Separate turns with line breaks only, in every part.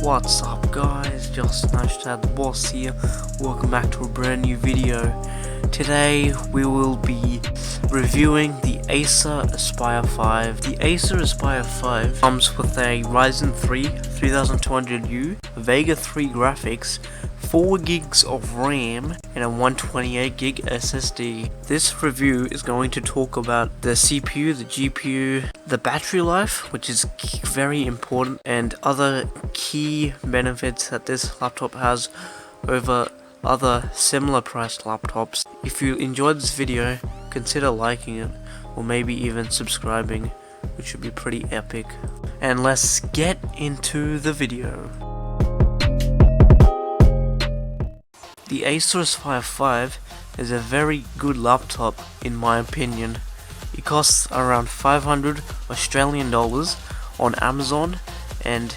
What's up guys, just Hashtag the Boss here. Welcome back to a brand new video. Today we will be reviewing the Acer Aspire 5. The Acer Aspire 5 comes with a Ryzen 3 3200U, Vega 3 graphics, 4 gigs of RAM and a 128 gig SSD. This review is going to talk about the CPU, the GPU, the battery life, which is very important, and other key benefits that this laptop has over other similar priced laptops. If you enjoyed this video, consider liking it or maybe even subscribing, which would be pretty epic. And let's get into the video. The Acer Aspire 5 is a very good laptop in my opinion. It costs around 500 Australian dollars on Amazon and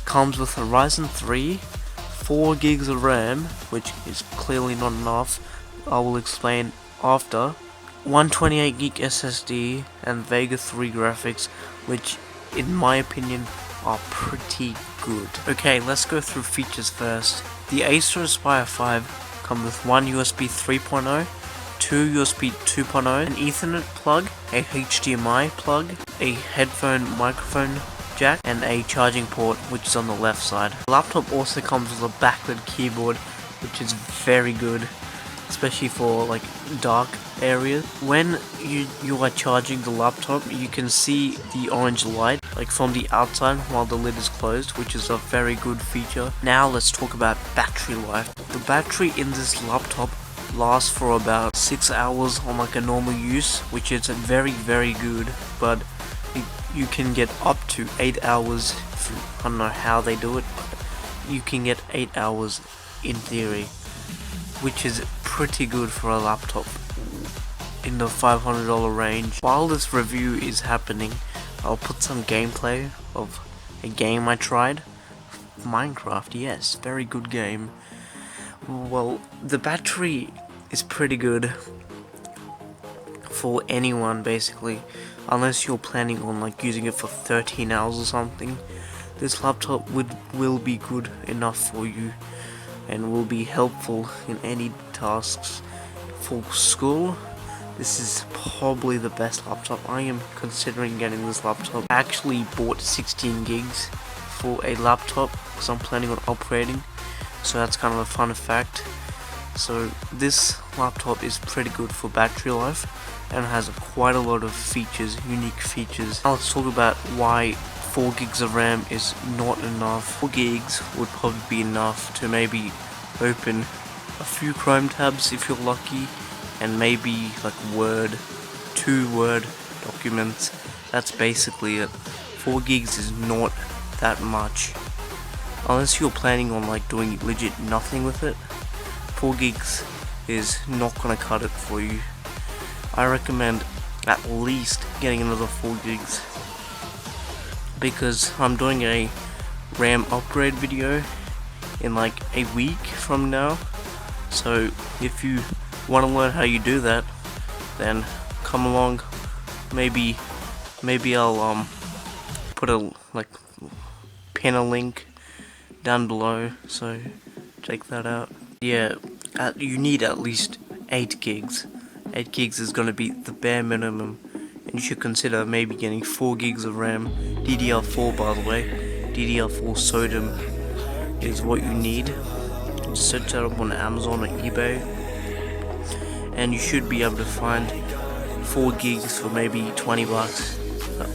comes with a Ryzen 3, 4 gigs of RAM, which is clearly not enough, I will explain after, 128 gig SSD and Vega 3 graphics, which in my opinion are pretty good. Okay, let's go through features first. The Acer Aspire 5 comes with one USB 3.0, two USB 2.0, an Ethernet plug, a HDMI plug, a headphone microphone jack, and a charging port, which is on the left side. The laptop also comes with a backlit keyboard, which is very good, especially for like dark areas. When you are charging the laptop, you can see the orange light like from the outside while the lid is closed, which is a very good feature. Now let's talk about battery life. The battery in this laptop lasts for about 6 hours on like a normal use, which is very good, but you can get up to 8 hours. I don't know how they do it, but you can get 8 hours in theory, which is pretty good for a laptop in the $500 range. While this review is happening, I'll put some gameplay of a game I tried. Minecraft, yes, very good game. Well, the battery is pretty good for anyone basically, unless you're planning on like using it for 13 hours or something. This laptop will be good enough for you and will be helpful in any tasks. For school, this is probably the best laptop. I am considering getting this laptop. I actually bought 16 gigs for a laptop because I'm planning on upgrading, so that's kind of a fun fact. So this laptop is pretty good for battery life and has quite a lot of features, unique features. Now let's talk about why 4 gigs of RAM is not enough. 4 gigs would probably be enough to maybe open a few Chrome tabs if you're lucky, and maybe like two Word documents. That's basically it. 4 gigs is not that much. Unless you're planning on like doing legit nothing with it, 4 gigs is not gonna cut it for you. I recommend at least getting another 4 gigs because I'm doing a RAM upgrade video in like a week from now. So if you want to learn how you do that, then come along. Maybe I'll put a pin a link down below, so check that out. Yeah, you need at least 8 gigs. 8 gigs is gonna be the bare minimum, and you should consider maybe getting 4 gigs of RAM. DDR4, by the way, DDR4 SODIMM is what you need. Just search that up on Amazon or eBay, and you should be able to find 4 gigs for maybe 20 bucks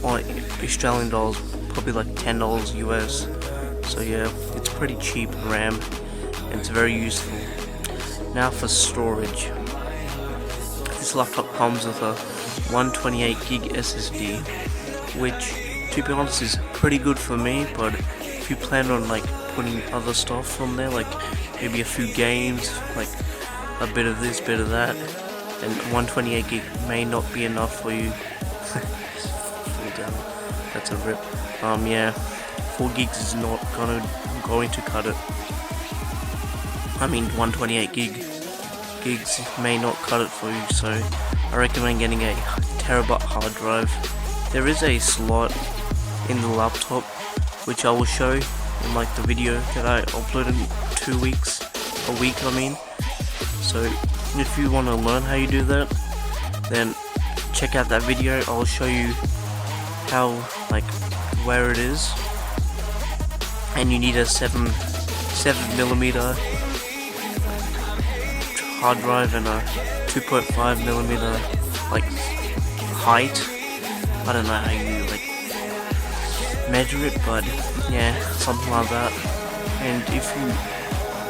on Australian dollars, probably like $10 US. So yeah, it's pretty cheap RAM and it's very useful. Now for storage. This laptop comes with a 128 gig SSD, which to be honest is pretty good for me, but if you plan on like putting other stuff on there, like maybe a few games, like a bit of this, bit of that, then 128 gig may not be enough for you. Fall down. That's a rip. Yeah, 4 gigs is not going to cut it. I mean 128 gigs may not cut it for you, so I recommend getting a terabyte hard drive. There is a slot in the laptop which I will show on like the video that I uploaded 2 weeks, a week I mean. So if you want to learn how you do that, then check out that video. I'll show you how, like, where it is. And you need a 7mm hard drive and a 2.5mm like height. I don't know how you like measure it, but yeah, something like that. And if you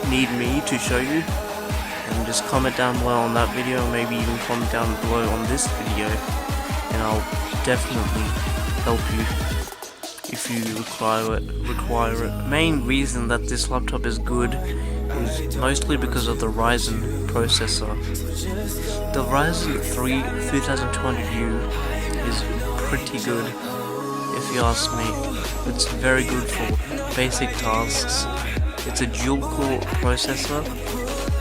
need me to show you, then just comment down below on that video, maybe even comment down below on this video, and I'll definitely help you if you require it. Main reason that this laptop is good is mostly because of the Ryzen processor. The Ryzen 3 3200U is pretty good, if you ask me. It's very good for basic tasks. It's a dual-core processor,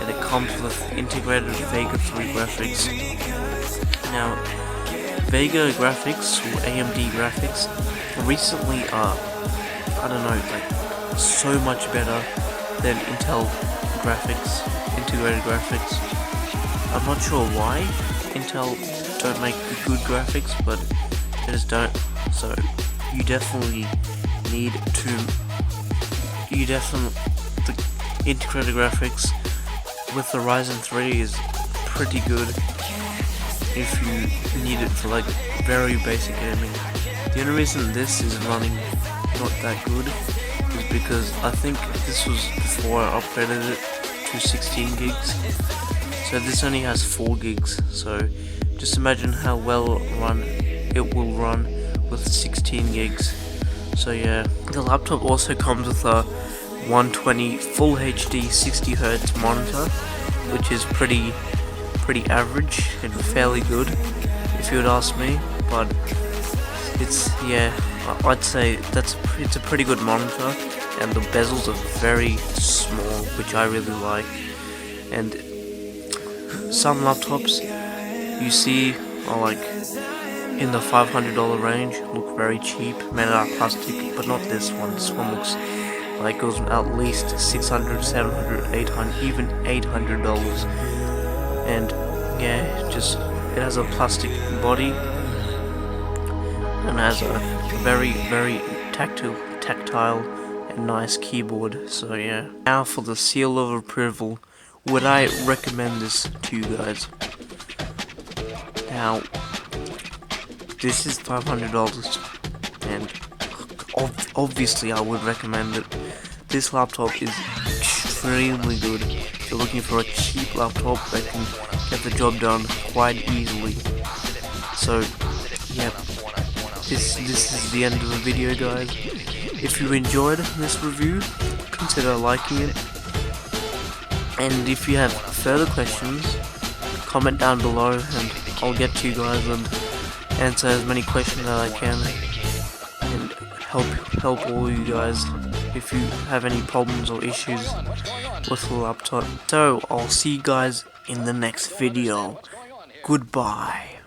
and it comes with integrated Vega 3 graphics. Now, Vega graphics, or AMD graphics, recently are, I don't know, like, so much better than Intel graphics, integrated graphics. I'm not sure why Intel don't make good graphics, but they just don't. So you definitely need the integrated graphics with the Ryzen 3 is pretty good if you need it for like very basic gaming. The only reason this is running not that good is because I think this was before I upgraded it to 16 gigs. So this only has 4 gigs. So just imagine how well it will run with 16 gigs. So yeah, the laptop also comes with a 120 Full HD 60Hz monitor, which is pretty average and fairly good, if you would ask me. But it's, yeah, I'd say it's a pretty good monitor, and the bezels are very small, which I really like. And some laptops you see are like in the $500 range, look very cheap, made out of plastic, but not this one. This one looks like it goes at least $600, $700, $800, even $800. And yeah, it has a plastic body and has a very tactile and nice keyboard. So yeah. Now for the seal of approval, would I recommend this to you guys? Now, this is $500, and obviously I would recommend it. This laptop is extremely good. If you're looking for a cheap laptop that can get the job done quite easily. So yeah, this is the end of the video, guys. If you enjoyed this review, consider liking it. And if you have further questions, comment down below and I'll get to you guys and answer as many questions as I can, and help all you guys if you have any problems or issues with the laptop. So I'll see you guys in the next video. Goodbye.